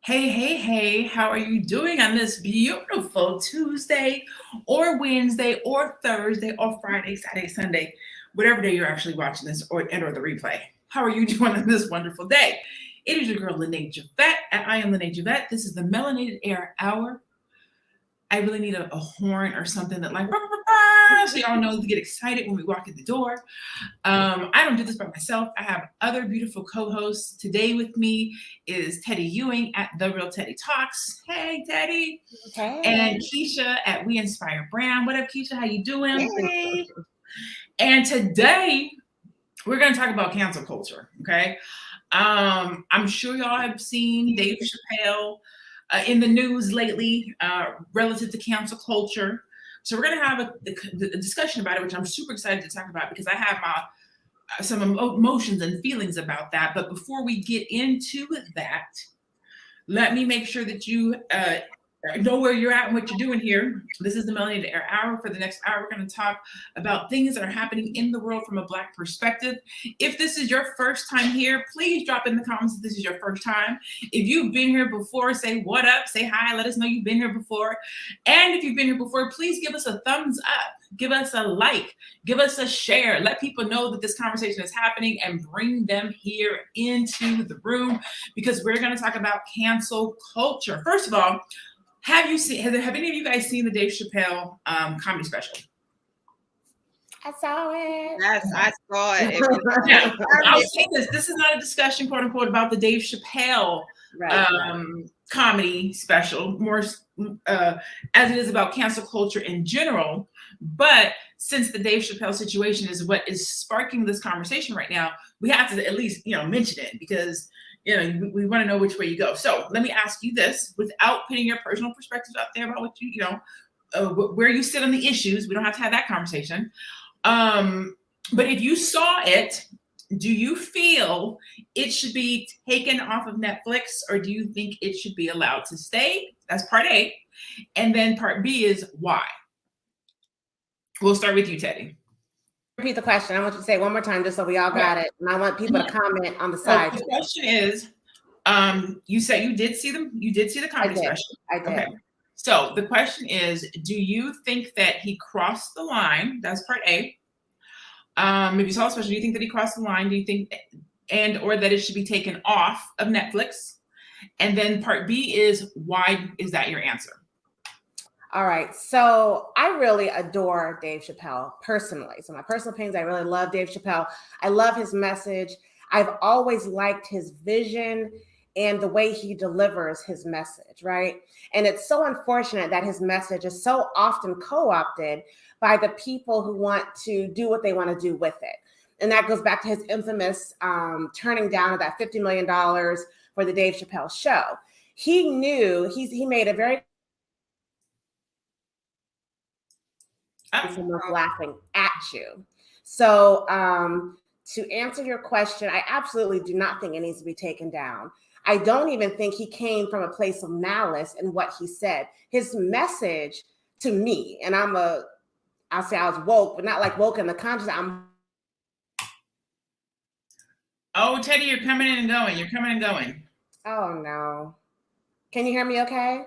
Hey, hey, hey, how are you doing on this beautiful Tuesday or Wednesday or Thursday or Friday, Saturday, Sunday, whatever day you're actually watching this or the replay? How are you doing on this wonderful day? It is your girl, Lene Javette, and I am Lene Javette. This is the Melanated Air Hour. I really need a horn or something that like, so y'all know to get excited when we walk in the door. I don't do this by myself. I have other beautiful co-hosts. Today with me is Teddy Ewing at The Real Teddy Talks. Hey, Teddy. Hey. And Keisha at We Inspire Brand. What up, Keisha? How you doing? Hey. And today we're going to talk about cancel culture, okay? I'm sure y'all have seen Dave Chapelle in the news lately relative to cancel culture. So we're going to have a discussion about it, which I'm super excited to talk about because I have some emotions and feelings about that. But before we get into that, let me make sure that you know where you're at and what you're doing here. This is the Melanated Air Hour. For the next hour, we're going to talk about things that are happening in the world from a Black perspective. If this is your first time here, please drop in the comments if this is your first time. If you've been here before, say what up, say hi, let us know you've been here before. And if you've been here before, please give us a thumbs up, give us a like, give us a share. Let people know that this conversation is happening and bring them here into the room because we're going to talk about cancel culture. First of all, have any of you guys seen the Dave Chapelle comedy special? I saw it. Yes, I saw it. Now, I'll say this. This is not a discussion, quote unquote, about the Dave Chapelle comedy special, more as it is about cancel culture in general. But since the Dave Chapelle situation is what is sparking this conversation right now, we have to at least, mention it because we want to know which way you go. So let me ask you this without putting your personal perspectives out there about what where you sit on the issues. We don't have to have that conversation. But if you saw it, do you feel it should be taken off of Netflix or do you think it should be allowed to stay? That's part A. And then part B is why? We'll start with you, Teddy. Repeat the question. I want you to say it one more time just so we all got it. And I want people to comment on the side. The question is, you said you did see the comedy special. I did. Okay. So the question is, do you think that he crossed the line? That's part A. If you saw the special, do you think that he crossed the line? Do you think or that it should be taken off of Netflix? And then part B is, why is that your answer? All right. So I really adore Dave Chapelle personally. So my personal opinions, I really love Dave Chapelle. I love his message. I've always liked his vision and the way he delivers his message, right? And it's so unfortunate that his message is so often co-opted by the people who want to do what they want to do with it. And that goes back to his infamous turning down of that $50 million for the Dave Chapelle show. He knew he made a very someone's laughing at you. So to answer your question, I absolutely do not think it needs to be taken down. I don't even think he came from a place of malice in what he said. His message to me, and I'll say I was woke, but not like woke in the conscious. Oh, Teddy, you're coming in and going. Oh no. Can you hear me okay?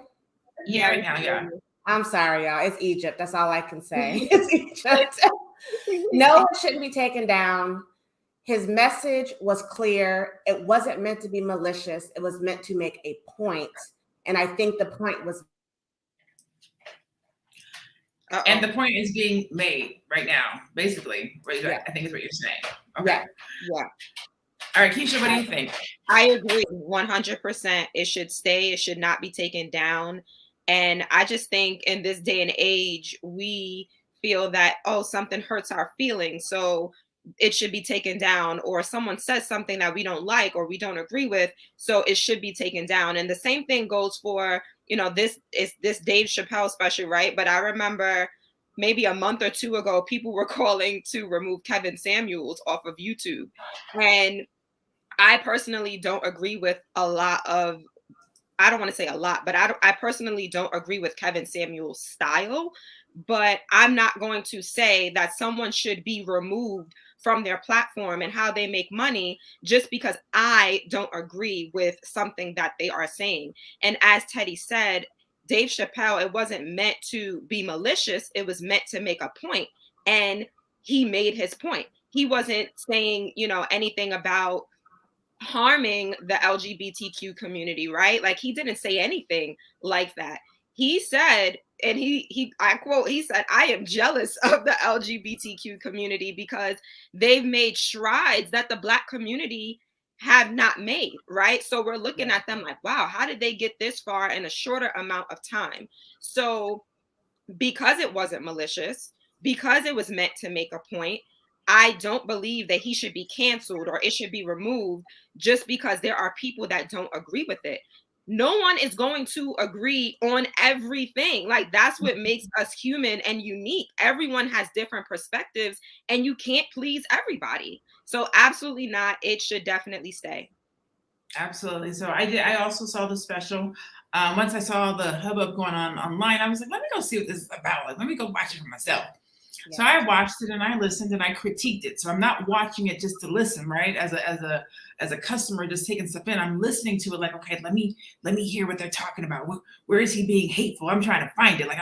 Yeah, right now, yeah. I'm sorry, y'all. It's Egypt. That's all I can say. It's Egypt. No, it shouldn't be taken down. His message was clear. It wasn't meant to be malicious. It was meant to make a point. And I think the point was. And the point is being made right now, basically. Yeah. I think is what you're saying. Okay. Yeah. All right, Keisha, what do you think? I agree 100%. It should stay. It should not be taken down. And I just think in this day and age, we feel that, something hurts our feelings, so it should be taken down, or someone says something that we don't like or we don't agree with, so it should be taken down. And the same thing goes for, this Dave Chapelle special, right? But I remember maybe a month or two ago, people were calling to remove Kevin Samuels off of YouTube. And I personally don't agree with a lot of, I don't want to say a lot, but I personally don't agree with Kevin Samuels' style. But I'm not going to say that someone should be removed from their platform and how they make money just because I don't agree with something that they are saying. And as Teddy said, Dave Chapelle, it wasn't meant to be malicious. It was meant to make a point. And he made his point. He wasn't saying, anything about harming the LGBTQ community, right? Like, he didn't say anything like that. He said, and I quote, he said, "I am jealous of the LGBTQ community because they've made strides that the Black community have not made," right? So we're looking at them like, wow, how did they get this far in a shorter amount of time? So because it wasn't malicious, because it was meant to make a point, I don't believe that he should be canceled or it should be removed just because there are people that don't agree with it. No one is going to agree on everything. Like, that's what makes us human and unique. Everyone has different perspectives and you can't please everybody. So absolutely not. It should definitely stay. Absolutely. So I also saw the special. Once I saw the hubbub going on online, I was like, let me go see what this is about. Like, let me go watch it for myself. Yeah. So I watched it and I listened and I critiqued it. So I'm not watching it just to listen, right? As a customer just taking stuff in, I'm listening to it like, okay, let me hear what they're talking about. Where is he being hateful? I'm trying to find it. Like,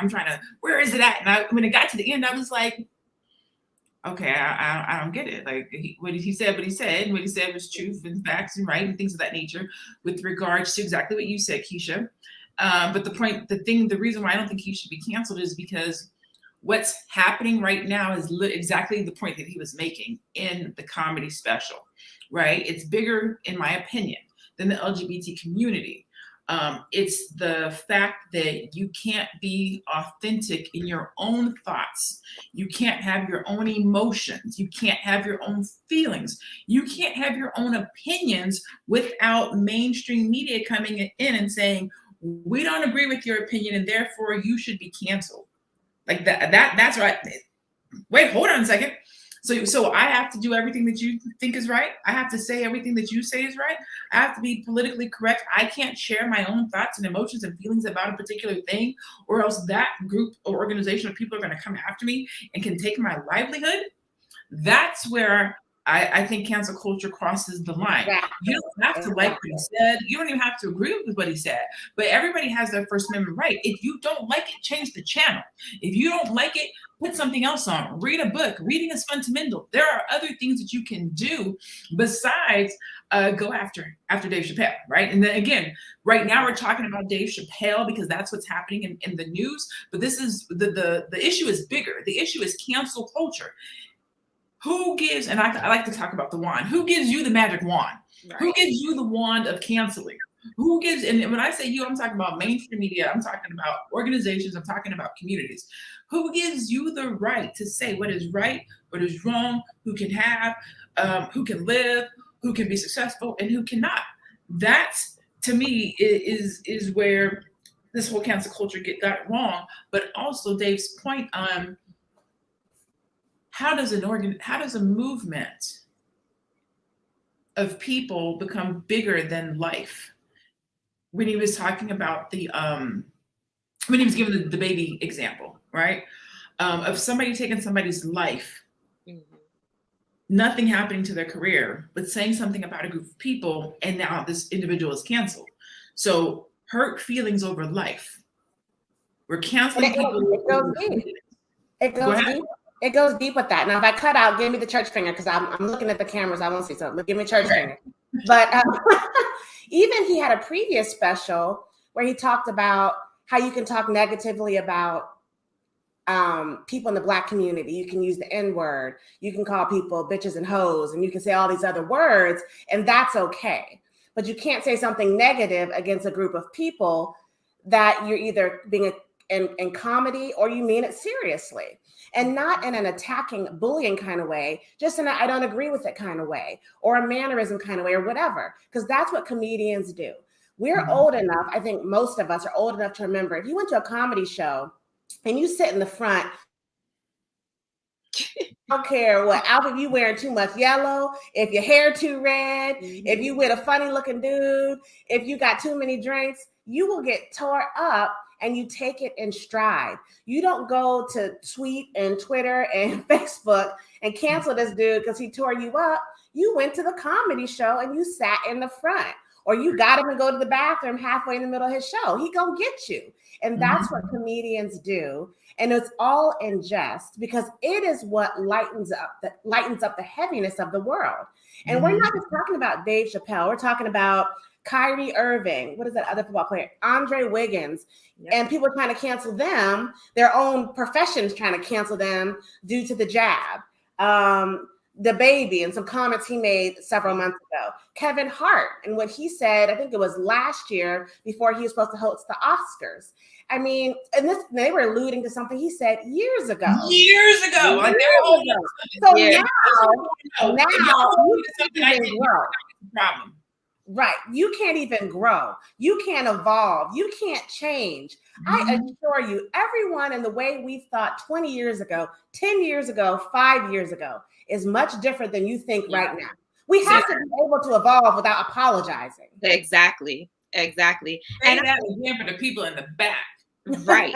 where is it at? And when it got to the end, I was like, okay, I don't get it. Like, what he said was truth and facts and right and things of that nature with regards to exactly what you said, Keisha. But the reason why I don't think he should be canceled is because what's happening right now is exactly the point that he was making in the comedy special, right? It's bigger, in my opinion, than the LGBT community. It's the fact that you can't be authentic in your own thoughts. You can't have your own emotions. You can't have your own feelings. You can't have your own opinions without mainstream media coming in and saying, we don't agree with your opinion and therefore you should be canceled. Like that's right. Wait, hold on a second. So I have to do everything that you think is right. I have to say everything that you say is right. I have to be politically correct. I can't share my own thoughts and emotions and feelings about a particular thing, or else that group or organization of people are going to come after me and can take my livelihood. That's where I think cancel culture crosses the line. You don't have to like what he said. You don't even have to agree with what he said. But everybody has their First Amendment right. If you don't like it, change the channel. If you don't like it, put something else on. Read a book. Reading is fundamental. There are other things that you can do besides go after Dave Chapelle, right? And then again, right now we're talking about Dave Chapelle because that's what's happening in the news. But this is the issue is bigger. The issue is cancel culture. Who gives, and I like to talk about the wand, who gives you the magic wand? Right. Who gives you the wand of canceling? Who gives, and when I say you, I'm talking about mainstream media, I'm talking about organizations, I'm talking about communities. Who gives you the right to say what is right, what is wrong, who can have, who can live, who can be successful, and who cannot? That, to me, is where this whole cancel culture got it wrong, but also Dave's point on how does a movement of people become bigger than life? When he was talking about when he was giving the baby example, right? Of somebody taking somebody's life, nothing happening to their career, but saying something about a group of people, and now this individual is canceled. So hurt feelings over life. We're canceling people. It goes deep. It goes deep with that. Now, if I cut out, give me the church finger because I'm looking at the cameras. I won't see something. Give me a church finger. But even he had a previous special where he talked about how you can talk negatively about people in the Black community. You can use the N-word. You can call people bitches and hoes, and you can say all these other words, and that's okay. But you can't say something negative against a group of people that you're either being in comedy or you mean it seriously. And not in an attacking, bullying kind of way, just in a I don't agree with it kind of way, or a mannerism kind of way, or whatever, because that's what comedians do. We're old enough, I think most of us are old enough to remember, if you went to a comedy show and you sit in the front, I don't care what outfit you wearing, too much yellow, if your hair too red, if you with a funny looking dude, if you got too many drinks, you will get tore up and you take it in stride. You don't go to tweet and Twitter and Facebook and cancel this dude because he tore you up. You went to the comedy show and you sat in the front, or you got him to go to the bathroom halfway in the middle of his show. He gonna get you. And that's what comedians do. And it's all in jest, because it is what lightens up the heaviness of the world. And we're not just talking about Dave Chapelle. We're talking about Kyrie Irving. What is that other football player? Andre Wiggins. Yep. And people are trying to cancel them. Their own professions trying to cancel them due to the jab. The baby and some comments he made several months ago. Kevin Hart and what he said, I think it was last year before he was supposed to host the Oscars. I mean, and they were alluding to something he said years ago. Like so now you can't even grow. Problem. Right. You can't even grow. You can't evolve. You can't change. I assure you, everyone in the way we thought 20 years ago, 10 years ago, 5 years ago is much different than you think right now. We have to be able to evolve without apologizing. Exactly. And that again for the people in the back. Right.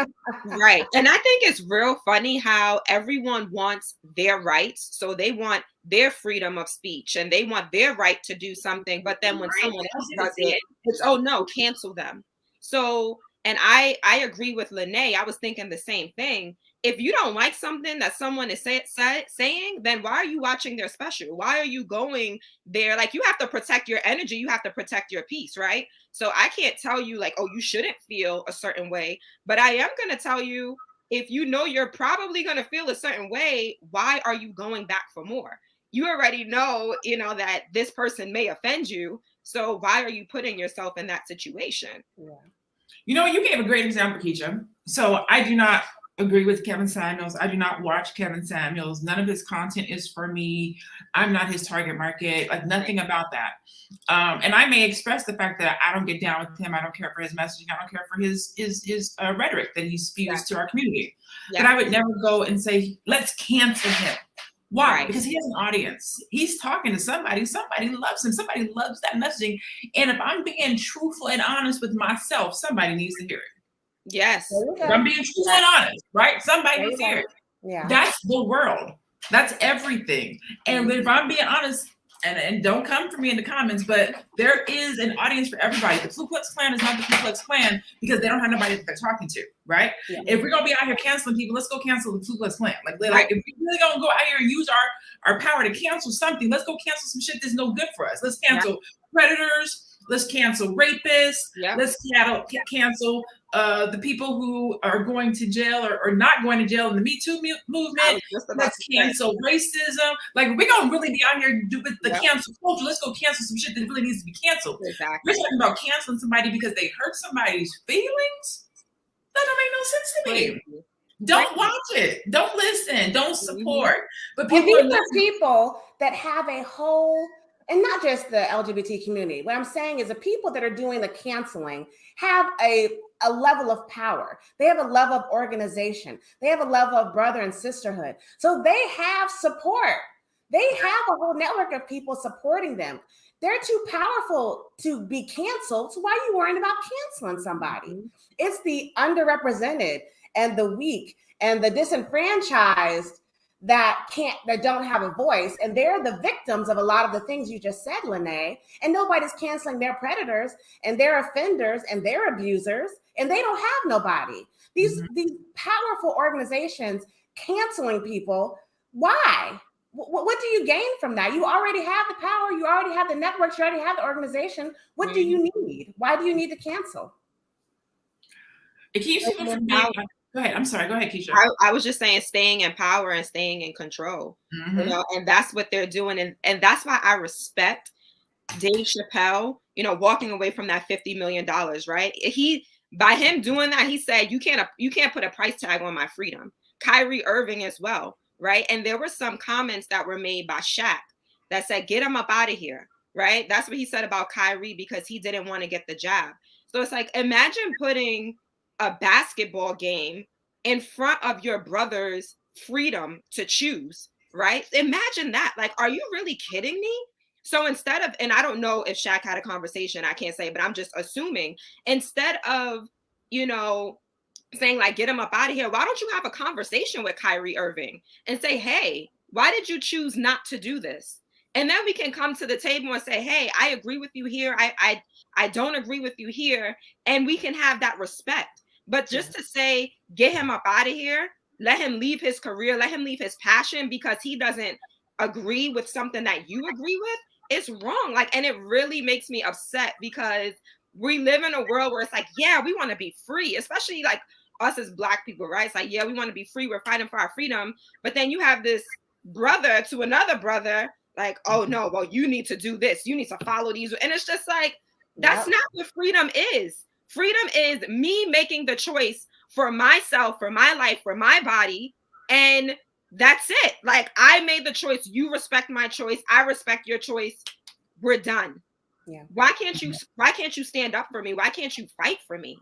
And I think it's real funny how everyone wants their rights. So they want their freedom of speech and they want their right to do something. But then when someone else does it, it's, oh no, cancel them. So, and I agree with Lene. I was thinking the same thing. If you don't like something that someone is saying, then why are you watching their special? Why are you going there? Like, you have to protect your energy. You have to protect your peace, right? So I can't tell you like, oh, you shouldn't feel a certain way. But I am going to tell you, if you know you're probably going to feel a certain way, why are you going back for more? You already know, that this person may offend you. So why are you putting yourself in that situation? Yeah. You gave a great example, Keisha. So I do not agree with Kevin Samuels. I do not watch Kevin Samuels. None of his content is for me. I'm not his target market, like nothing about that. And I may express the fact that I don't get down with him. I don't care for his messaging. I don't care for his rhetoric that he spews to our community. Yeah. But I would never go and say, let's cancel him. Why? Right. Because he has an audience. He's talking to somebody. Somebody loves him. Somebody loves that messaging. And if I'm being truthful and honest with myself, somebody needs to hear it. Yes. If I'm being truthful and honest, right? Somebody needs to hear it. Yeah. That's the world. That's everything. And if I'm being honest, and don't come for me in the comments, but there is an audience for everybody. The Ku Klux Klan is not the Ku Klux Klan because they don't have nobody that they're talking to, right? Yeah. If we're gonna be out here canceling people, let's go cancel the Ku Klux Klan. Like if we're really gonna go out here and use our power to cancel something, let's go cancel some shit that's no good for us. Let's cancel predators. Let's cancel rapists. Yep. Let's cancel the people who are going to jail or not going to jail in the Me Too movement. Let's cancel racism. Like, we're going to really be out here with the cancel culture. Let's go cancel some shit that really needs to be canceled. Exactly. We're talking about canceling somebody because they hurt somebody's feelings? That don't make no sense to me. Don't watch it. Don't listen. Don't support. But these are people that have a whole... And not just the LGBT community. What I'm saying is the people that are doing the canceling have a level of power. They have a level of organization. They have a level of brother and sisterhood. So they have support. They have a whole network of people supporting them. They're too powerful to be canceled. So why are you worrying about canceling somebody? It's the underrepresented and the weak and the disenfranchised that don't have a voice, and they're the victims of a lot of the things you just said, Lene, and nobody's canceling their predators and their offenders and their abusers, and they don't have nobody. These powerful organizations canceling people, why? What do you gain from that? You already have the power, you already have the networks, you already have the organization. What do you need? Why do you need to cancel? It keeps people from being... Go ahead. I'm sorry. Go ahead, Keisha. I was just saying staying in power and staying in control, and that's what they're doing. And that's why I respect Dave Chapelle, walking away from that $50 million, right? By him doing that, he said, you can't put a price tag on my freedom. Kyrie Irving as well, right? And there were some comments that were made by Shaq that said, get him up out of here, right? That's what he said about Kyrie because he didn't want to get the jab. So it's like, imagine putting a basketball game in front of your brother's freedom to choose, right? Imagine that. Like, are you really kidding me? So instead of, and I don't know if Shaq had a conversation, I can't say, but I'm just assuming, instead of, saying like, get him up out of here. Why don't you have a conversation with Kyrie Irving and say, hey, why did you choose not to do this? And then we can come to the table and say, hey, I agree with you here. I don't agree with you here. And we can have that respect. But just to say, get him up out of here, let him leave his career, let him leave his passion because he doesn't agree with something that you agree with, it's wrong. Like, and it really makes me upset because we live in a world where it's like, yeah, we want to be free, especially like us as Black people, right? It's like, yeah, we want to be free. We're fighting for our freedom. But then you have this brother to another brother, like, oh no, well, you need to do this. You need to follow these. And it's just like, that's not what freedom is. Freedom is me making the choice for myself, for my life, for my body. And that's it. Like, I made the choice. You respect my choice. I respect your choice. We're done. Yeah. Why can't you stand up for me? Why can't you fight for me?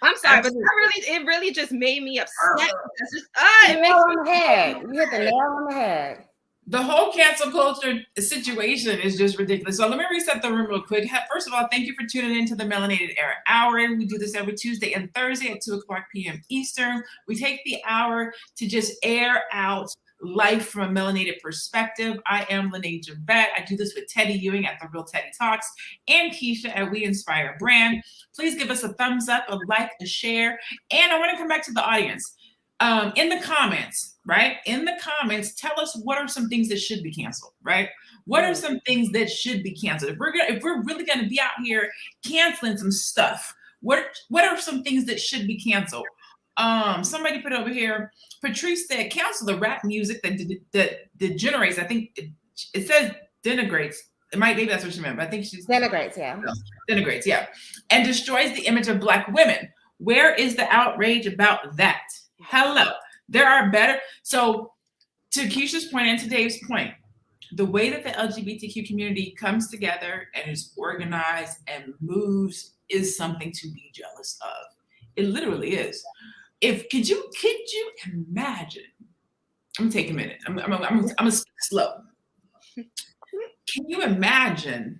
I'm sorry, absolutely. But it really just made me upset. It's just, it nail on the head. You hit the nail on the head. The whole cancel culture situation is just ridiculous. So let me reset the room real quick. First of all, thank you for tuning in to the Melanated Era Hour. We do this every Tuesday and Thursday at 2:00 p.m. Eastern. We take the hour to just air out life from a melanated perspective. I am Lene Javette. I do this with Teddy Ewing at The Real Teddy Talks and Keisha at We Inspire Brand. Please give us a thumbs up, a like, a share. And I want to come back to the audience. In the comments, right? In the comments, tell us what are some things that should be canceled, right? What are some things that should be canceled? If we're really gonna be out here canceling some stuff, what are some things that should be canceled? Somebody put over here, Patrice said, cancel the rap music that degenerates. I think it says denigrates. Maybe that's what she meant, but I think she's denigrates, yeah. Denigrates, yeah. And destroys the image of Black women. Where is the outrage about that? Hello, there are better. So to Keisha's point and to Dave's point, the way that the LGBTQ community comes together and is organized and moves is something to be jealous of. It literally is. Could you imagine? I'm gonna take a minute. I'm gonna speak slow. Can you imagine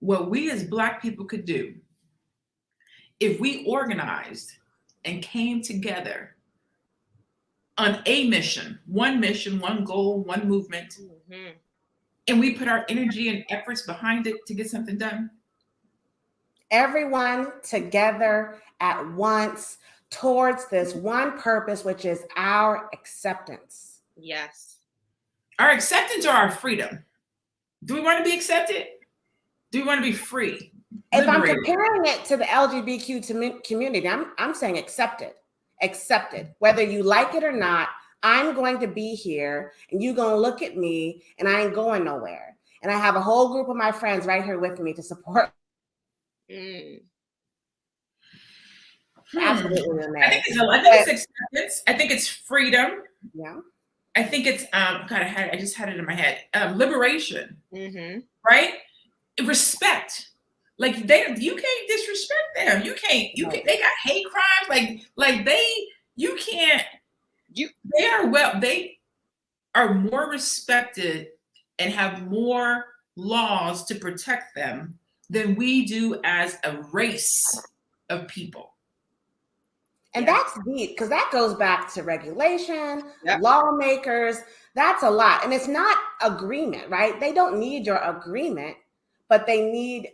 what we as Black people could do if we organized and came together on a mission, one goal, one movement, and we put our energy and efforts behind it to get something done? Everyone together at once towards this one purpose, which is our acceptance. Yes. Our acceptance or our freedom? Do we want to be accepted? Do we want to be free? If I'm comparing it to the LGBTQ community, I'm saying accepted, whether you like it or not. I'm going to be here and you're going to look at me and I ain't going nowhere. And I have a whole group of my friends right here with me to support. Absolutely. I think it's acceptance. I think it's freedom. Yeah. I think it's, I just had it in my head. Liberation, right? Respect. Like you can't disrespect them. You can't. They got hate crimes. They are more respected and have more laws to protect them than we do as a race of people. And that's deep because that goes back to regulation, lawmakers. That's a lot. And it's not agreement, right? They don't need your agreement, but they need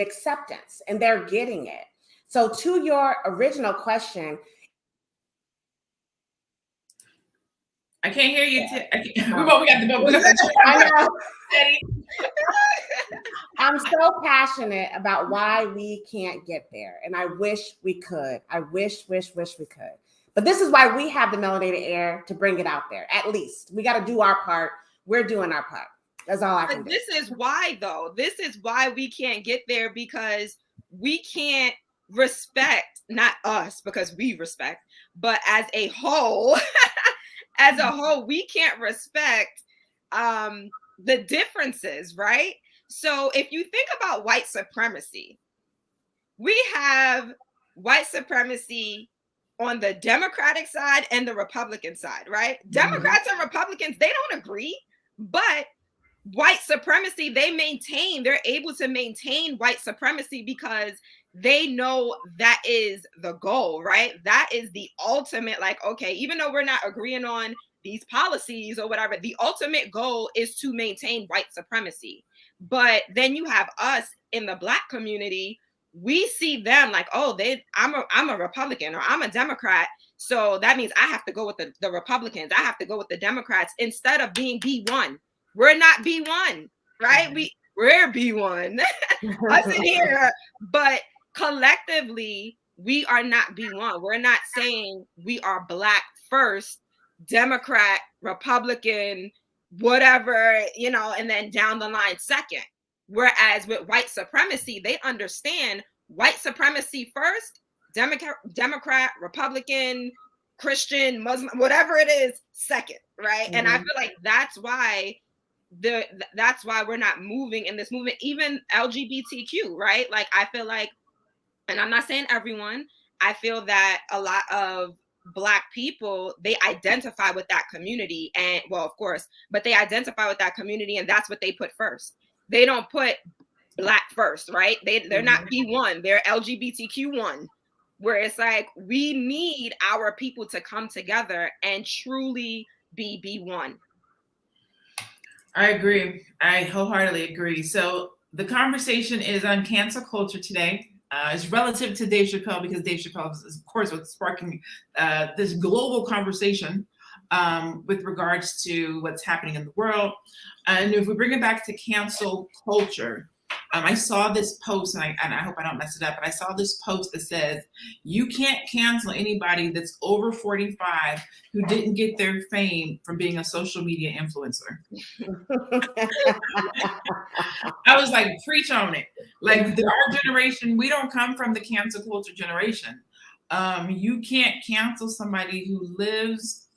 acceptance, and they're getting it. So to your original question, I can't hear you. We got the book. I know. I'm so passionate about why we can't get there, and I wish we could. I wish we could. But this is why we have the Melanated Air to bring it out there. At least we got to do our part. We're doing our part. That's all I can do. This is why, though. This is why we can't get there, because we can't respect, not us, because we respect, but as a whole, we can't respect the differences, right? So if you think about white supremacy, we have white supremacy on the Democratic side and the Republican side, right? Democrats and Republicans, they don't agree, but white supremacy, they're able to maintain white supremacy because they know that is the goal, right? That is the ultimate, like, okay, even though we're not agreeing on these policies or whatever, the ultimate goal is to maintain white supremacy. But then you have us in the Black community, we see them like, oh, I'm a Republican or I'm a Democrat. So that means I have to go with the Republicans. I have to go with the Democrats instead of being B1. We're not B1, right? We're B1. Us in here, but collectively, we are not B1. We're not saying we are Black first, Democrat, Republican, whatever, and then down the line second. Whereas with white supremacy, they understand white supremacy first, Democrat, Republican, Christian, Muslim, whatever it is, second, right? Mm-hmm. And I feel like that's why we're not moving in this movement, even LGBTQ, right? Like, I feel like, and I'm not saying everyone, I feel that a lot of Black people, they identify with that community, and well, of course, but they identify with that community, and that's what they put first. They don't put Black first, right? They're not B1, they're LGBTQ1, where it's like, we need our people to come together and truly be B1. I agree. I wholeheartedly agree. So the conversation is on cancel culture today. It's relative to Dave Chapelle because Dave Chapelle is, of course, what's sparking this global conversation with regards to what's happening in the world. And if we bring it back to cancel culture, I saw this post, and I hope I don't mess it up, but I saw this post that says, you can't cancel anybody that's over 45 who didn't get their fame from being a social media influencer. I was like, preach on it. Like, our generation, we don't come from the cancel culture generation. You can't cancel somebody who lives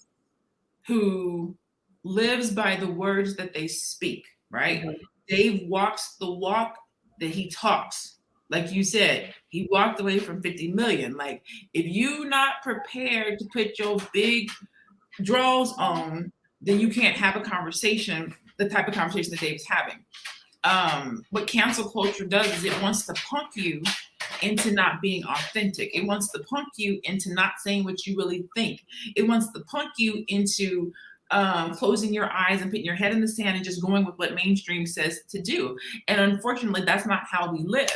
by the words that they speak, right? Mm-hmm. Dave walks the walk that he talks. Like you said, he walked away from 50 million. Like, if you're not prepared to put your big draws on, then you can't have a conversation, the type of conversation that Dave's having. What cancel culture does is it wants to punk you into not being authentic. It wants to punk you into not saying what you really think. It wants to punk you into closing your eyes and putting your head in the sand and just going with what mainstream says to do. And unfortunately, that's not how we live.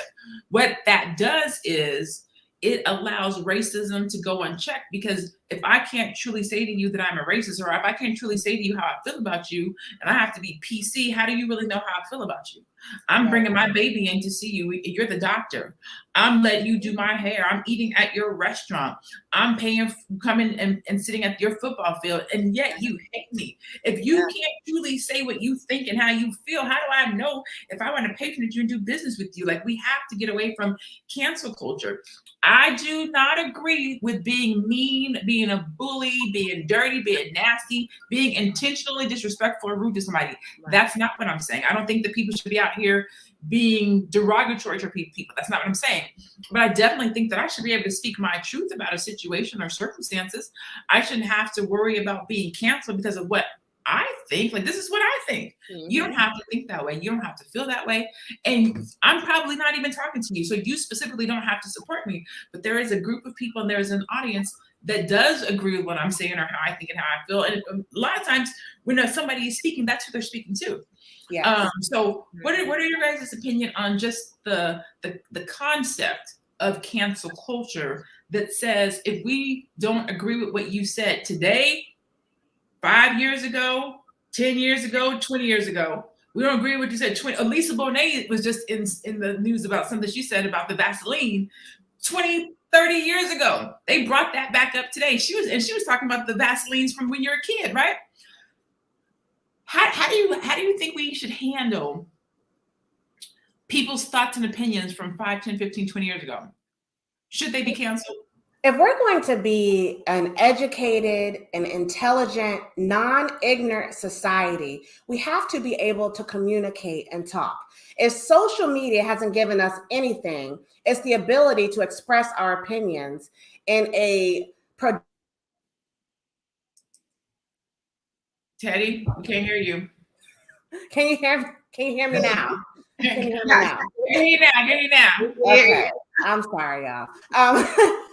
What that does is it allows racism to go unchecked, because if I can't truly say to you that I'm a racist, or if I can't truly say to you how I feel about you, and I have to be PC, how do you really know how I feel about you? I'm bringing my baby in to see you. You're the doctor. I'm letting you do my hair. I'm eating at your restaurant. I'm paying, coming and sitting at your football field, and yet you hate me. If you can't truly say what you think and how you feel, how do I know if I want to patronage you and do business with you? Like, we have to get away from cancel culture. I do not agree with being mean, being a bully, being dirty, being nasty, being intentionally disrespectful or rude to somebody. Right. That's not what I'm saying. I don't think that people should be out here being derogatory to people. That's not what I'm saying. But I definitely think that I should be able to speak my truth about a situation or circumstances. I shouldn't have to worry about being canceled because of what I think. Like, this is what I think. Mm-hmm. You don't have to think that way. You don't have to feel that way. And I'm probably not even talking to you. So you specifically don't have to support me. But there is a group of people and there's an audience that does agree with what I'm saying or how I think and how I feel. And a lot of times when somebody is speaking, that's who they're speaking to. Yeah. So what are your guys' opinion on just the concept of cancel culture that says, if we don't agree with what you said today, 5 years ago, 10 years ago, 20 years ago, we don't agree with what you said. Elisa Bonet was just in the news about something she said about the Vaseline 20, 30 years ago. They brought that back up today. She was talking about the Vaselines from when you were a kid, right? How do you think we should handle people's thoughts and opinions from 5, 10, 15, 20 years ago? Should they be canceled? If we're going to be an educated and intelligent, non-ignorant society, we have to be able to communicate and talk. If social media hasn't given us anything, it's the ability to express our opinions in a Teddy, we can't hear you. Can you hear me now? Can you hear me now? Get you now. Okay. I'm sorry, y'all.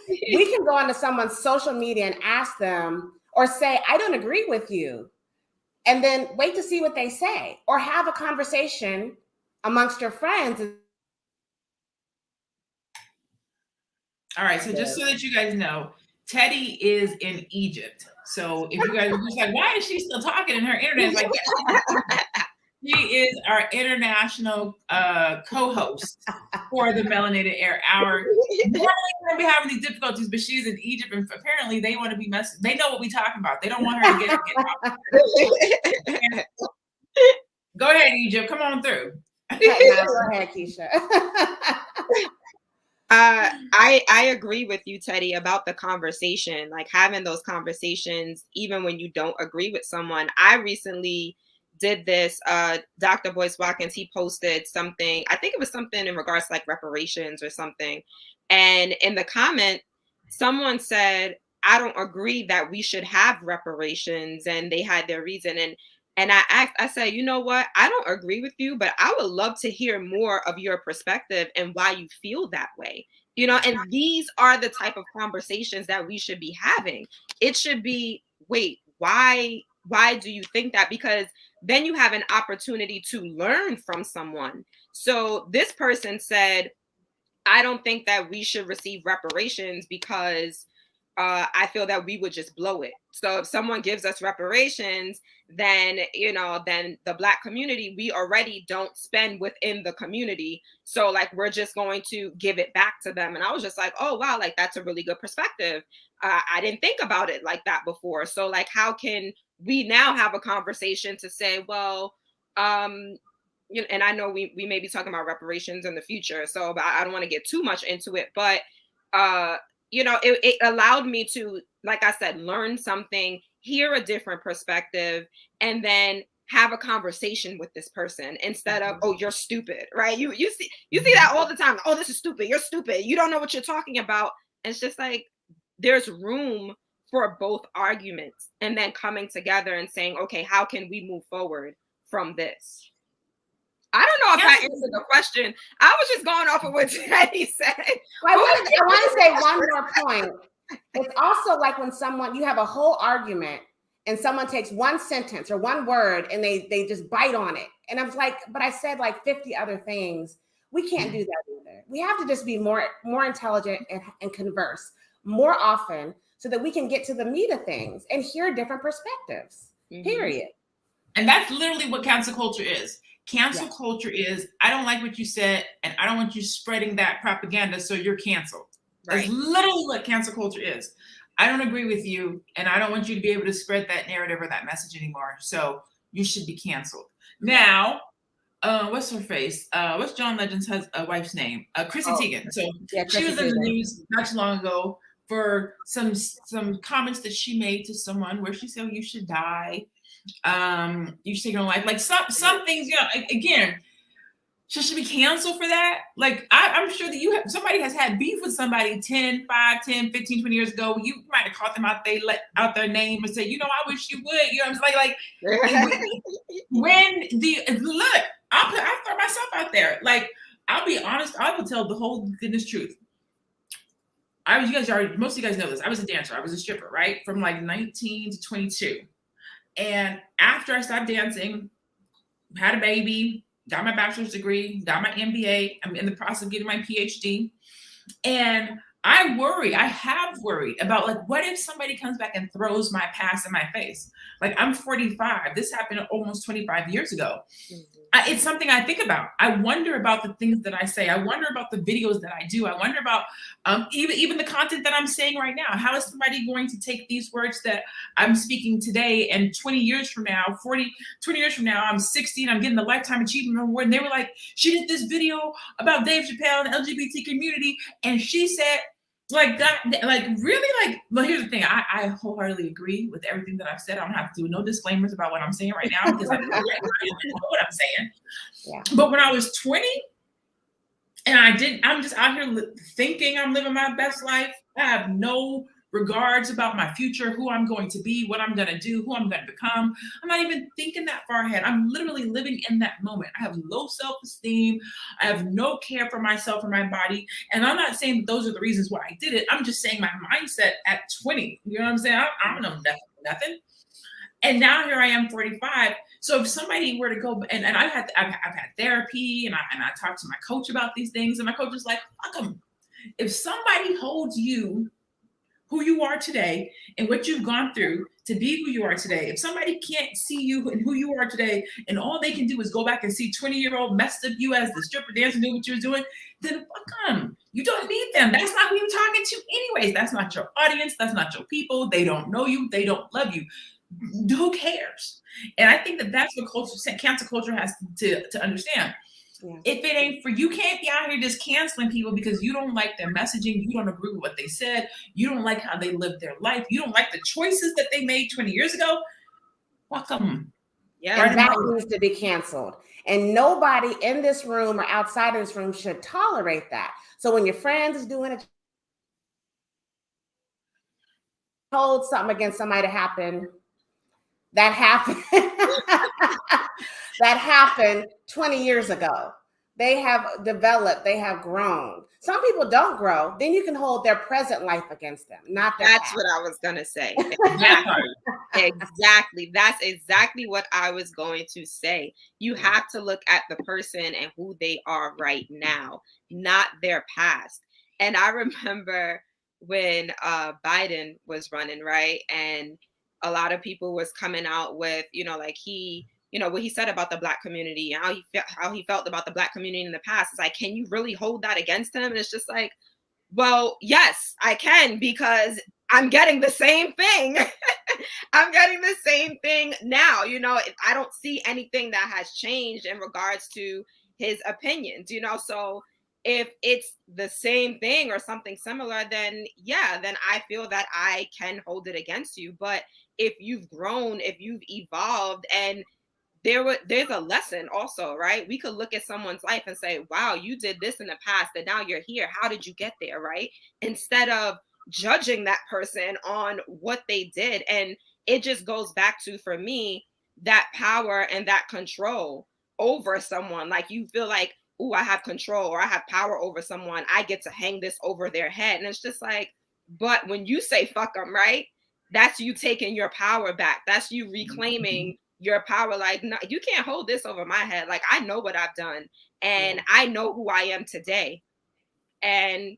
We can go onto someone's social media and ask them or say, I don't agree with you. And then wait to see what they say, or have a conversation amongst your friends. All right, so just so that you guys know, Teddy is in Egypt. So if you guys are just like, why is she still talking and her internet is like that? She is our international co-host for the Melanated Air Hour. Normally we're gonna be having these difficulties, but she's in Egypt, and apparently they want to be messing. They know what we're talking about. They don't want her to get out. Go ahead, Egypt. Come on through. Go ahead, Keisha. I agree with you, Teddy, about the conversation, like having those conversations, even when you don't agree with someone. I recently did this. Dr. Boyce Watkins, he posted something. I think it was something in regards to like reparations or something. And in the comment, someone said, I don't agree that we should have reparations. And they had their reason. And I said, you know what? I don't agree with you, but I would love to hear more of your perspective and why you feel that way. You know, and these are the type of conversations that we should be having. It should be, wait, why do you think that? Because then you have an opportunity to learn from someone. So this person said, I don't think that we should receive reparations because I feel that we would just blow it. So if someone gives us reparations, then, you know, then the Black community, we already don't spend within the community. So like, we're just going to give it back to them. And I was just like, oh, wow, like that's a really good perspective. I didn't think about it like that before. So like, how can we now have a conversation to say, well, you know, and I know we may be talking about reparations in the future, so but I don't want to get too much into it, but you know, it allowed me to, like I said, learn something, hear a different perspective, and then have a conversation with this person instead of, oh, you're stupid, right? You see that all the time. Oh, this is stupid. You're stupid. You don't know what you're talking about. And it's just like there's room for both arguments, and then coming together and saying, okay, how can we move forward from this? I don't know if I answered the question. I was just going off of what Teddy said. I want to say one more point. It's also like when someone, you have a whole argument and someone takes one sentence or one word and they just bite on it. And I was like, but I said like 50 other things. We can't do that either. We have to just be more intelligent and converse more often so that we can get to the meat of things and hear different perspectives, period. And that's literally what cancel culture is. Cancel culture is, I don't like what you said, and I don't want you spreading that propaganda, so you're canceled. Right. That's literally what cancel culture is. I don't agree with you, and I don't want you to be able to spread that narrative or that message anymore, so you should be canceled. Now, what's her face? What's John Legend's wife's name? Chrissy Teigen. So she was in the news not too long ago for some comments that she made to someone where she said, oh, you should die. You should take your own life. Like some things, you know, again, should be canceled for that. Like I'm sure that somebody has had beef with somebody 10, 15, 20 years ago. You might have caught them out, they let out their name and say, you know, I wish you would. You know, it's like look, I'll throw myself out there. Like, I'll be honest, I will tell the whole goodness truth. Most of you guys know this. I was a dancer. I was a stripper, right? From like 19 to 22. And after I stopped dancing, had a baby, got my bachelor's degree, got my MBA. I'm in the process of getting my PhD. And I have worried about like, what if somebody comes back and throws my past in my face? Like, I'm 45. This happened almost 25 years ago. It's something I think about. I wonder about the things that I say. I wonder about the videos that I do. I wonder about even the content that I'm saying right now. How is somebody going to take these words that I'm speaking today and 20 years from now, 20 years from now, I'm 60 and I'm getting the Lifetime Achievement Award. And they were like, she did this video about Dave Chapelle and the LGBT community. And she said, like that, like really, like, well, here's the thing. I wholeheartedly agree with everything that I've said. I don't have to do no disclaimers about what I'm saying right now because I know what I'm saying. Yeah. But when I was 20 and I'm just out here thinking I'm living my best life, I have no regards about my future, who I'm going to be, what I'm going to do, who I'm going to become. I'm not even thinking that far ahead. I'm literally living in that moment. I have low self-esteem. I have no care for myself or my body. And I'm not saying that those are the reasons why I did it. I'm just saying my mindset at 20. You know what I'm saying? I don't know nothing. And now here I am, 45. So if somebody were to go, and I've had therapy, and I talked to my coach about these things, and my coach is like, fuck them. If somebody holds you, who you are today, and what you've gone through to be who you are today, if somebody can't see you and who you are today, and all they can do is go back and see 20-year-old messed up you as the stripper dancer doing what you're doing, then fuck them. You don't need them. That's not who you're talking to anyways. That's not your audience. That's not your people. They don't know you. They don't love you. Who cares? And I think that that's what cancel culture has to understand. Yeah. If it ain't for you, can't be out here just canceling people because you don't like their messaging, you don't agree with what they said, you don't like how they lived their life, you don't like the choices that they made 20 years ago. Fuck them. Yeah, and that needs to be canceled. And nobody in this room or outside of this room should tolerate that. So when your friend is doing it, hold something against somebody to happen. That happened. That happened 20 years ago. They have developed, they have grown. Some people don't grow. Then you can hold their present life against them, not their That's past. what I was going to say. Exactly. That's exactly what I was going to say. You have to look at the person and who they are right now, not their past. And I remember when Biden was running, right? And a lot of people was coming out with, like what he said about the Black community and how he felt about the Black community in the past. It's like, can you really hold that against him? And it's just like, well, yes, I can, because I'm getting the same thing. I'm getting the same thing now. I don't see anything that has changed in regards to his opinions, so if it's the same thing or something similar, then I feel that I can hold it against you. But if you've grown, if you've evolved, and there's a lesson also, right? We could look at someone's life and say, wow, you did this in the past and now you're here. How did you get there, right? Instead of judging that person on what they did. And it just goes back to, for me, that power and that control over someone. Like, you feel like, oh, I have control or I have power over someone. I get to hang this over their head. And it's just like, but when you say fuck them, right? That's you taking your power back. That's you reclaiming your power. Like, no, you can't hold this over my head. Like, I know what I've done and I know who I am today. And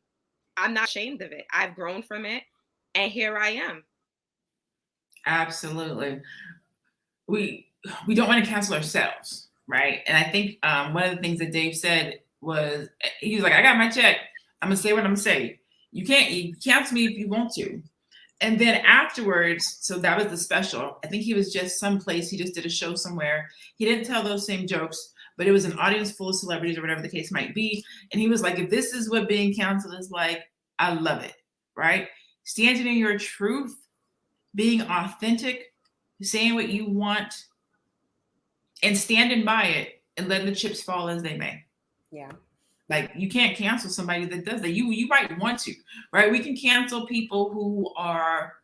I'm not ashamed of it. I've grown from it. And here I am. Absolutely. We don't want to cancel ourselves. Right. And I think one of the things that Dave said was, he was like, I got my check. I'm going to say what I'm going to say. You cancel me if you want to. And then afterwards, so that was the special. I think he was just someplace. He just did a show somewhere. He didn't tell those same jokes, but it was an audience full of celebrities or whatever the case might be. And he was like, if this is what being canceled is like, I love it. Right. Standing in your truth, being authentic, saying what you want, and standing by it and letting the chips fall as they may. Yeah. Like, you can't cancel somebody that does that. You might want to, right? We can cancel people who are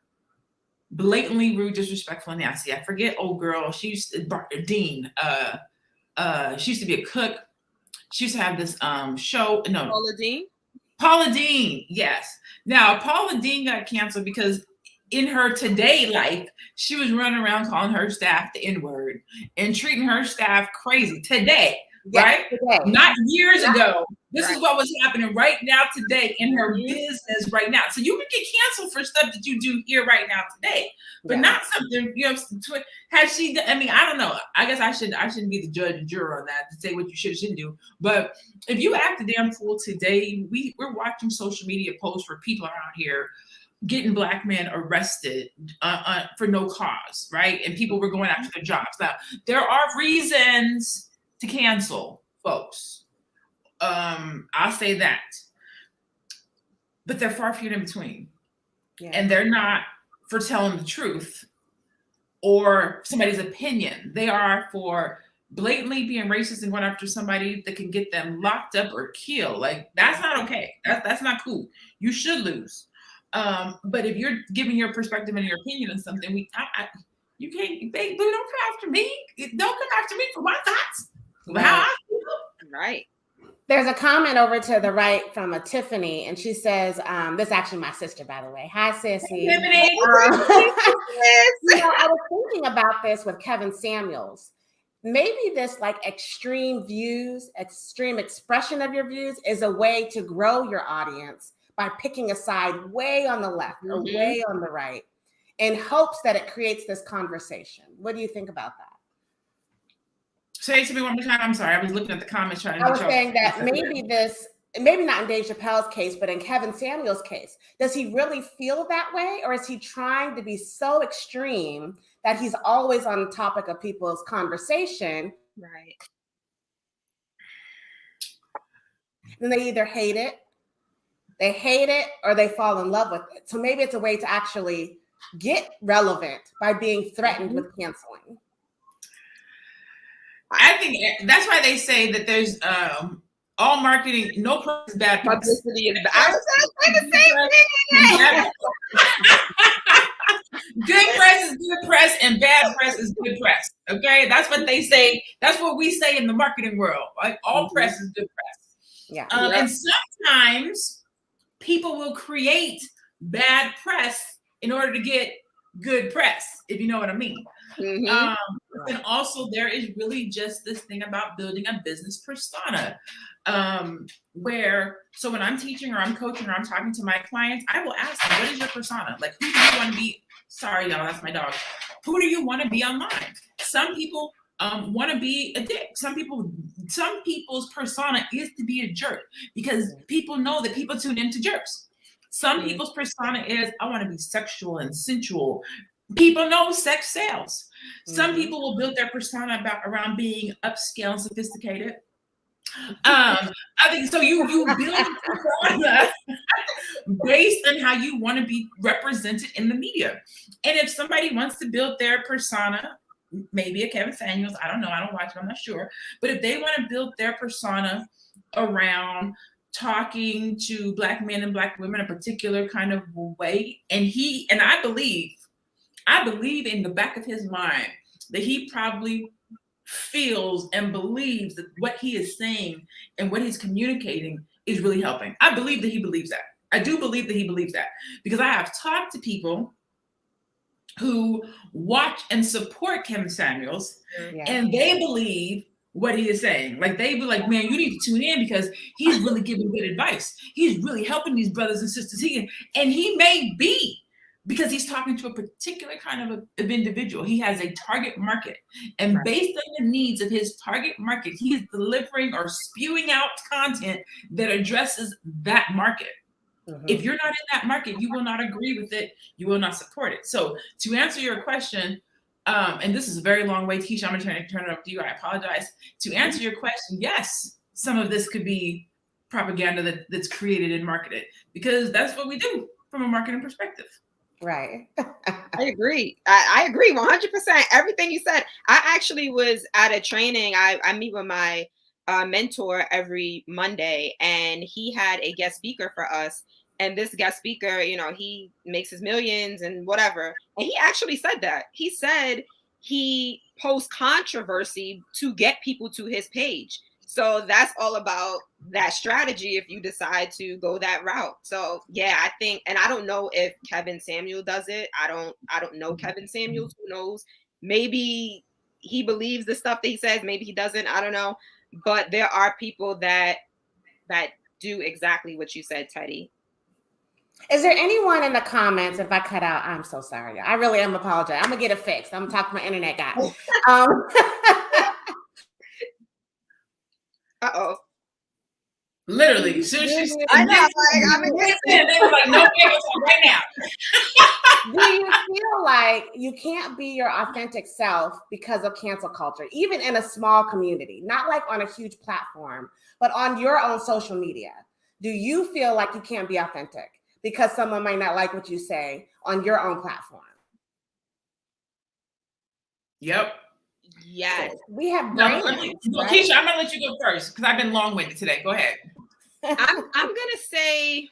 blatantly rude, disrespectful, and nasty. I forget old girl. She used to, Dean. She used to be a cook. She used to have this show. No. Paula Deen? Paula Deen, yes. Now, Paula Deen got canceled because in her today life, she was running around calling her staff the N-word and treating her staff crazy today, right? Today. Not years ago. This is what was happening right now today in her business right now. So you can get canceled for stuff that you do here right now today, but not something, has she, I mean, I don't know. I guess I shouldn't be the judge and juror on that to say what you should or shouldn't do. But if you act a damn fool today, we're watching social media posts for people around here getting Black men arrested for no cause, right? And people were going after their jobs. Now, there are reasons to cancel folks. I'll say that. But they're far few in between. Yeah. And they're not for telling the truth or somebody's opinion. They are for blatantly being racist and going after somebody that can get them locked up or killed. Like, that's not okay. That's not cool. You should lose. But if you're giving your perspective and your opinion on something, you can't. They don't come after me. Don't come after me for my thoughts. How I feel. Right. There's a comment over to the right from a Tiffany, and she says, this is actually my sister, by the way. Hi, sissy. Tiffany. I was thinking about this with Kevin Samuels. Maybe this like extreme views, extreme expression of your views is a way to grow your audience by picking a side way on the left or way on the right in hopes that it creates this conversation. What do you think about that? Say it to me one more time. I'm sorry. I was looking at the comments trying to. I was saying that maybe not in Dave Chappelle's case, but in Kevin Samuels' case, does he really feel that way? Or is he trying to be so extreme that he's always on the topic of people's conversation? Right. And they either hate it, or they fall in love with it. So maybe it's a way to actually get relevant by being threatened with canceling. I think that's why they say that there's all marketing, no press is bad press. Publicity is bad. I was going to say the same thing. Good press is good press, and bad press is good press. Okay, that's what they say. That's what we say in the marketing world. Like all press is good press. Yeah. And sometimes people will create bad press in order to get good press, if you know what I mean. And also there is really just this thing about building a business persona, so when I'm teaching or I'm coaching or I'm talking to my clients, I will ask them, what is your persona? Like, who do you want to be? Sorry, y'all, that's my dog. Who do you want to be online? Some people want to be a dick. Some people's persona is to be a jerk because people know that people tune into jerks. Some people's persona is, I want to be sexual and sensual. People know sex sells. Some people will build their persona around being upscale and sophisticated. I think so. You build a persona based on how you want to be represented in the media. And if somebody wants to build their persona, maybe a Kevin Samuels, I don't know, I don't watch him, I'm not sure. But if they want to build their persona around talking to Black men and Black women a particular kind of way, and I believe in the back of his mind that he probably feels and believes that what he is saying and what he's communicating is really helping. I believe that he believes that. I do believe that he believes that because I have talked to people who watch and support Kevin Samuels and they believe what he is saying. Like they be like, man, you need to tune in because he's really giving good advice. He's really helping these brothers and sisters. And he may be, because he's talking to a particular kind of individual. He has a target market. And based on the needs of his target market, he is delivering or spewing out content that addresses that market. If you're not in that market, you will not agree with it. You will not support it. So to answer your question, and this is a very long way, Keisha, I'm going to turn it up to you. I apologize. To answer your question, yes, some of this could be propaganda that's created and marketed because that's what we do from a marketing perspective. Right. I agree. I agree 100%. Everything you said. I actually was at a training. I meet with my mentor every Monday, and he had a guest speaker for us. And this guest speaker, he makes his millions and whatever. And he actually said that. He said he posts controversy to get people to his page. So that's all about that strategy if you decide to go that route. So yeah, I think, and I don't know if Kevin Samuel does it. I don't know Kevin Samuel. Who knows? Maybe he believes the stuff that he says. Maybe he doesn't. I don't know. But there are people that do exactly what you said, Teddy. Is there anyone in the comments? If I cut out, I'm so sorry. I really am apologizing. I'm gonna get it fixed. I'm gonna talk to my internet guy. Uh-oh. Literally. I know. They were like, no, right now. Do you feel like you can't be your authentic self because of cancel culture, even in a small community, not like on a huge platform, but on your own social media? Do you feel like you can't be authentic because someone might not like what you say on your own platform? Yep. Yes. We have brands, right? Keisha, I'm gonna let you go first because I've been long-winded today. Go ahead. I'm gonna say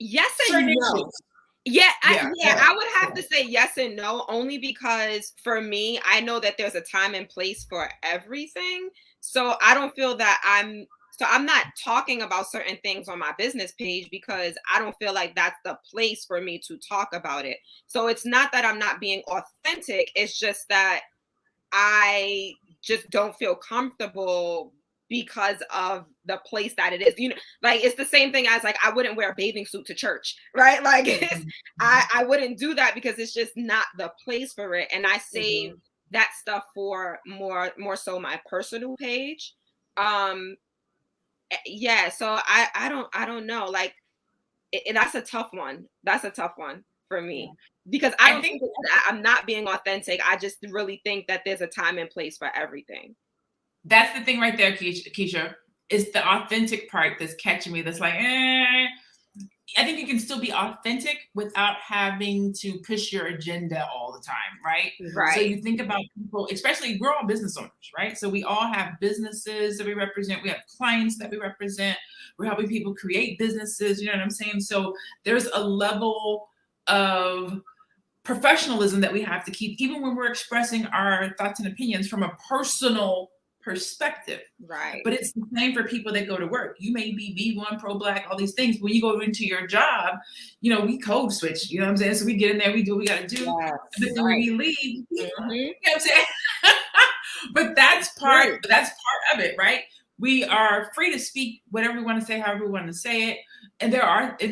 Yes and Certain no. issues. Yeah, Yeah. I would have to say yes and no, only because for me, I know that there's a time and place for everything. So I don't feel that I'm not talking about certain things on my business page because I don't feel like that's the place for me to talk about it. So it's not that I'm not being authentic, it's just that I just don't feel comfortable because of the place that it is. You know, like it's the same thing as like I wouldn't wear a bathing suit to church, right? Like I wouldn't do that because it's just not the place for it. And I save that stuff for more so my personal page. Yeah, so I don't know. Like that's a tough one. That's a tough one for me because I don't think that I'm not being authentic. I just really think that there's a time and place for everything. That's the thing right there, Keisha. It's the authentic part that's catching me. That's like, I think you can still be authentic without having to push your agenda all the time, right? Right. So you think about people, especially we're all business owners, right? So we all have businesses that we represent. We have clients that we represent. We're helping people create businesses. You know what I'm saying? So there's a level of professionalism that we have to keep, even when we're expressing our thoughts and opinions from a personal perspective. Right. But it's the same for people that go to work. You may be B1, pro-Black, all these things. When you go into your job, you know, we code switch, you know what I'm saying? So we get in there, we do what we got to do. Yes, but then when we leave, you know what I'm saying? But that's part of it, right? We are free to speak whatever we want to say, however we want to say it. And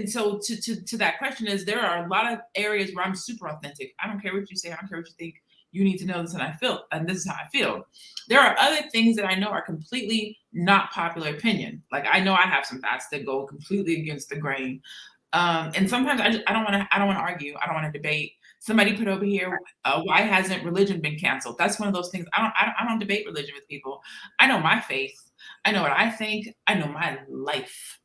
so to that question is, there are a lot of areas where I'm super authentic. I don't care what you say. I don't care what you think. You need to know this, and this is how I feel. There are other things that I know are completely not popular opinion. Like I know I have some thoughts that go completely against the grain. And sometimes I don't want to argue. I don't want to debate. Somebody put over here, why hasn't religion been canceled? That's one of those things. I don't debate religion with people. I know my faith. I know what I think. I know my life.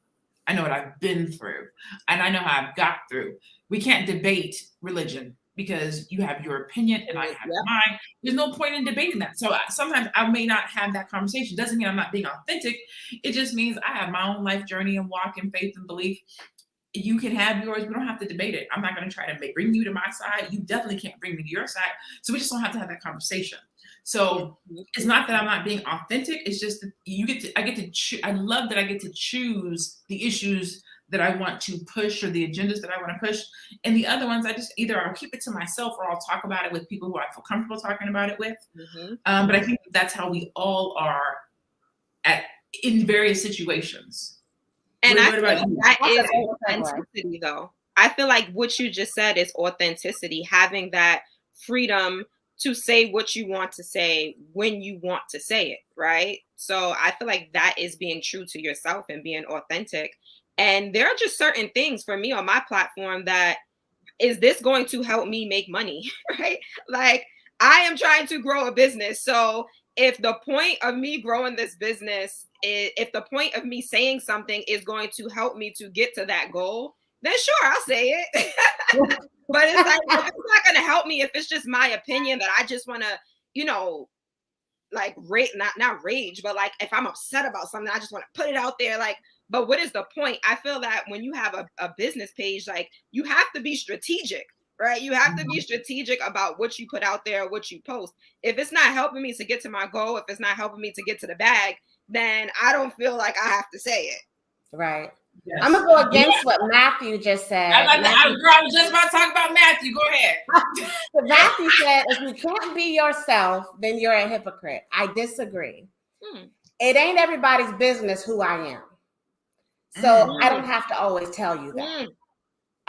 I know what I've been through, and I know how I've got through. We can't debate religion because you have your opinion and I have mine. There's no point in debating that. So sometimes I may not have that conversation. Doesn't mean I'm not being authentic. It just means I have my own life journey and walk in faith and belief. You can have yours. We don't have to debate it. I'm not going to try to bring you to my side. You definitely can't bring me to your side. So we just don't have to have that conversation. So it's not that I'm not being authentic. It's just that I love that I get to choose the issues that I want to push or the agendas that I want to push. And the other ones, I'll keep it to myself or I'll talk about it with people who I feel comfortable talking about it with. But I think that's how we all are in various situations. And I feel like that is authenticity, though. I feel like what you just said is authenticity, having that freedom to say what you want to say when you want to say it, right? So I feel like that is being true to yourself and being authentic. And there are just certain things for me on my platform that, is this going to help me make money, right? Like I am trying to grow a business. So if the point of me growing this business if the point of me saying something is going to help me to get to that goal, then sure, I'll say it. But it's like, it's not going to help me if it's just my opinion that I just want to, you know, like not rage, but like if I'm upset about something, I just want to put it out there. Like, but what is the point? I feel that when you have a business page, like you have to be strategic, right? You have to be strategic about what you put out there, what you post. If it's not helping me to get to my goal, if it's not helping me to get to the bag, then I don't feel like I have to say it. Right. Yes. I'm going to go against what Matthew just said. I was just about to talk about Matthew. Go ahead. So Matthew said, if you can't be yourself, then you're a hypocrite. I disagree. It ain't everybody's business who I am. So I don't have to always tell you that.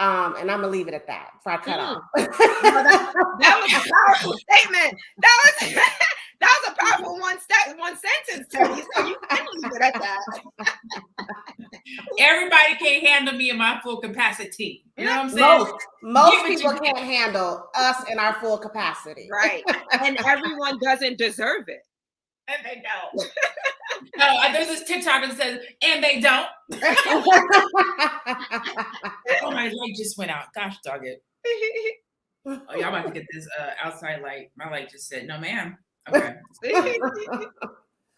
And I'm going to leave it at that before I cut off. That was a powerful statement. That was a powerful one sentence, Teddy. So you can leave it at that. Everybody can't handle me in my full capacity. You know what I'm saying? Most people can't handle us in our full capacity. Right. And everyone doesn't deserve it. And they don't. There's this TikTok that says, and they don't. Oh, my light just went out. Gosh, dog it. Oh, y'all about to get this outside light. My light just said, no, ma'am. Okay.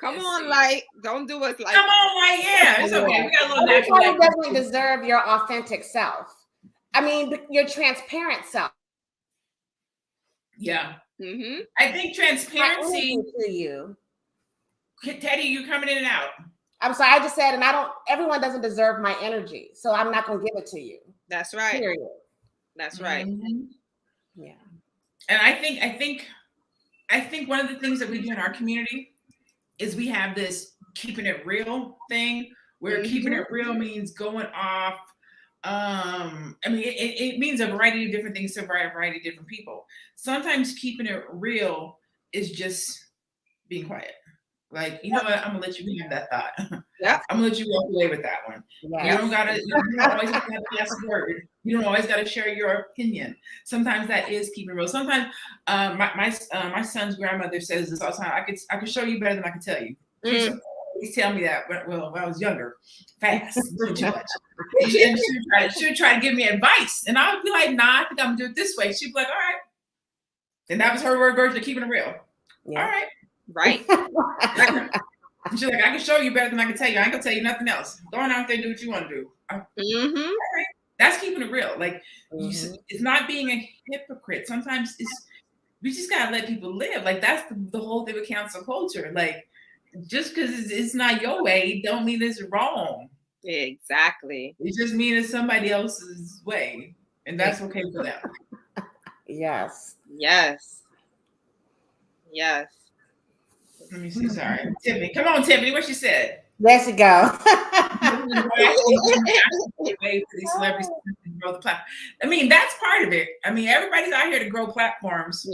Come Let's on, see. like, don't do us like. Come on, like, yeah, it's okay. We got a little natural. Everybody doesn't deserve your authentic self. I mean, your transparent self. Yeah. Mm-hmm. I think transparency. To you. Teddy, you coming in and out. I'm sorry, I just said, and everyone doesn't deserve my energy, so I'm not going to give it to you. That's right. Period. That's right. Mm-hmm. Yeah. And I think one of the things that we do in our community is we have this keeping it real thing, where keeping it real means going off. I mean, it means a variety of different things to a variety of different people. Sometimes keeping it real is just being quiet. Like, you know what? I'm gonna let you have that thought. Yeah. I'm gonna let you walk away with that one. Yes. You don't always have to have the last word. You don't always got to share your opinion. Sometimes that is keeping real. Sometimes my son's grandmother says this all the time. I could show you better than I can tell you. Please tell me that when I was younger, fast, too much. And she would try to give me advice, and I would be like, "Nah, I think I'm gonna do it this way." She'd be like, "All right," and that was her word version of keeping it real. Yeah. All right. Right. She's like, I can show you better than I can tell you. I ain't gonna tell you nothing else. Go on out there and do what you want to do. Right. That's keeping it real. Like, it's not being a hypocrite. Sometimes we just gotta let people live. Like, that's the whole thing with cancel culture. Like, just because it's not your way, don't mean it's wrong. Exactly. It just means it's somebody else's way, and that's okay for them. Yes. Yes. Yes. Let me see. Sorry, Tiffany. Come on, Tiffany. What she said? There she go. These celebrities to grow the platform. I mean, that's part of it. I mean, everybody's out here to grow platforms.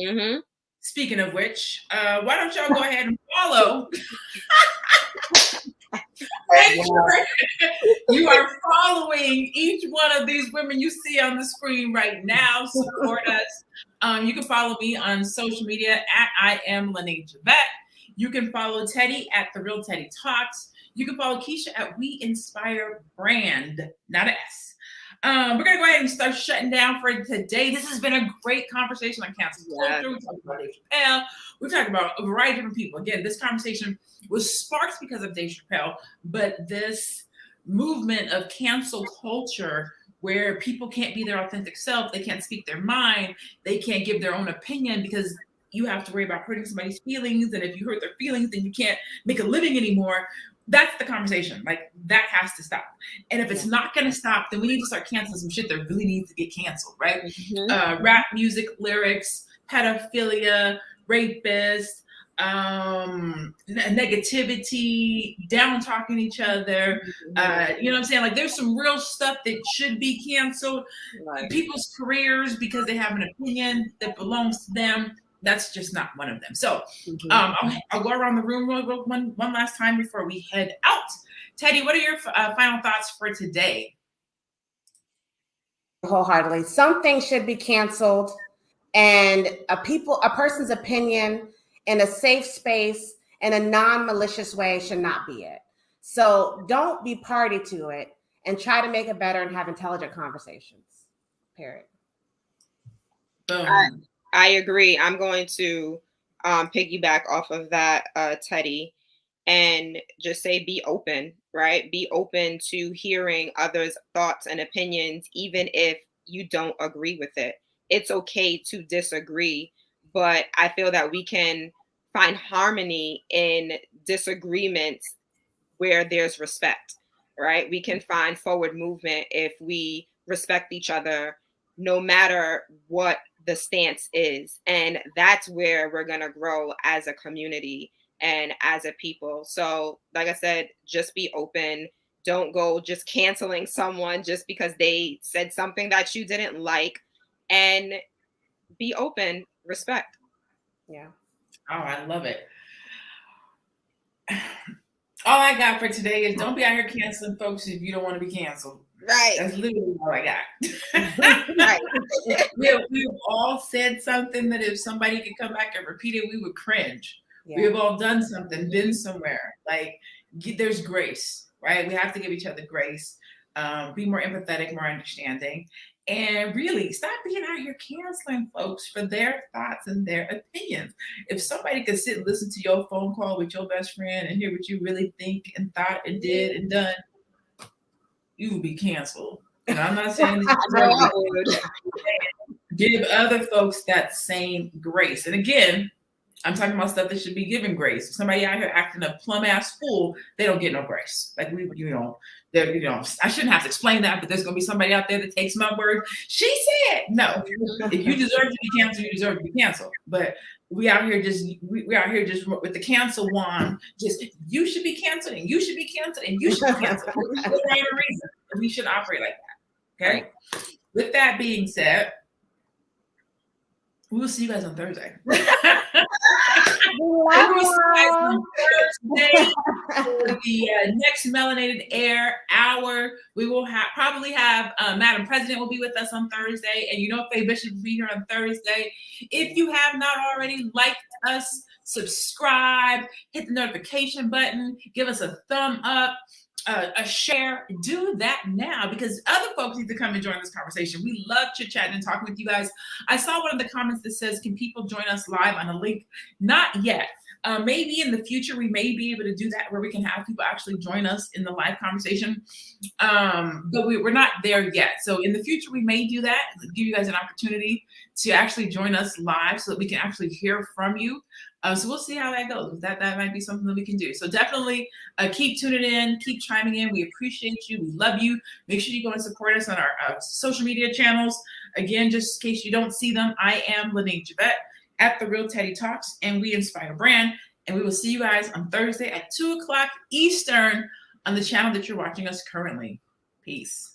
Speaking of which, why don't y'all go ahead and follow? Make sure you are following each one of these women you see on the screen right now. Support us. You can follow me on social media at I am Lene Javette. You can follow Teddy at The Real Teddy Talks. You can follow Keisha at We Inspire Brand, not an S. We're going to go ahead and start shutting down for today. This has been a great conversation on cancel culture. We talked about Dave Chapelle. We talked about a variety of different people. Again, this conversation was sparked because of Dave Chapelle, but this movement of cancel culture where people can't be their authentic self, they can't speak their mind, they can't give their own opinion because you have to worry about hurting somebody's feelings. And if you hurt their feelings, then you can't make a living anymore. That's the conversation. Like, that has to stop. And if it's not going to stop, then we need to start canceling some shit that really needs to get canceled, right? Rap music, lyrics, pedophilia, rapists, negativity, down talking each other. You know what I'm saying? Like, there's some real stuff that should be canceled. People's careers because they have an opinion that belongs to them. That's just not one of them. So I'll go around the room one last time before we head out. Teddy, what are your final thoughts for today? Wholeheartedly. Something should be canceled, and a person's opinion in a safe space in a non-malicious way should not be it. So don't be party to it, and try to make it better and have intelligent conversations. Period. Boom. I agree. I'm going to piggyback off of that, Teddy, and just say be open, right? Be open to hearing others' thoughts and opinions, even if you don't agree with it. It's okay to disagree, but I feel that we can find harmony in disagreements where there's respect, right? We can find forward movement if we respect each other, no matter what the stance is. And that's where we're going to grow as a community and as a people. So like I said, just be open. Don't go just canceling someone just because they said something that you didn't like, and be open, respect. Yeah. Oh, I love it. All I got for today is don't be out here canceling folks if you don't want to be canceled. Right. That's literally all I got. Right. We've all said something that if somebody could come back and repeat it, we would cringe. Yeah. We've all done something, been somewhere. Like, there's grace, right? We have to give each other grace, be more empathetic, more understanding. And really, stop being out here canceling folks for their thoughts and their opinions. If somebody could sit and listen to your phone call with your best friend and hear what you really think and thought and did and done, you would be canceled. And I'm not saying that I know I would. give other folks that same grace. And again, I'm talking about stuff that should be given grace. If somebody out here acting a plum ass fool, they don't get no grace. Like I shouldn't have to explain that, but there's gonna be somebody out there that takes my word. She said no. If you deserve to be canceled, you deserve to be canceled. But we out here just with the cancel wand. Just you should be canceled, and you should be canceled, and you should be canceled. For no rhyme or reason. We should operate like that. Okay. With that being said, we will see you guys on Thursday. We will see you guys on Thursday for the next Melanated Air hour. We will probably have Madam President will be with us on Thursday, and Faye Bishop will be here on Thursday. If you have not already liked us, subscribe, hit the notification button, give us a thumb up. A share, do that now, because other folks need to come and join this conversation. We love chit-chatting and talking with you guys. I saw one of the comments that says, can people join us live on a link? Not yet. Maybe in the future, we may be able to do that where we can have people actually join us in the live conversation. But we're not there yet. So in the future, we may do that, give you guys an opportunity to actually join us live so that we can actually hear from you. So we'll see how that goes. That might be something that we can do. So definitely keep tuning in, keep chiming in. We appreciate you. We love you. Make sure you go and support us on our social media channels. Again, just in case you don't see them, I am Lanique Javette at The Real Teddy Talks, and we inspire brand. And we will see you guys on Thursday at 2:00 Eastern on the channel that you're watching us currently. Peace.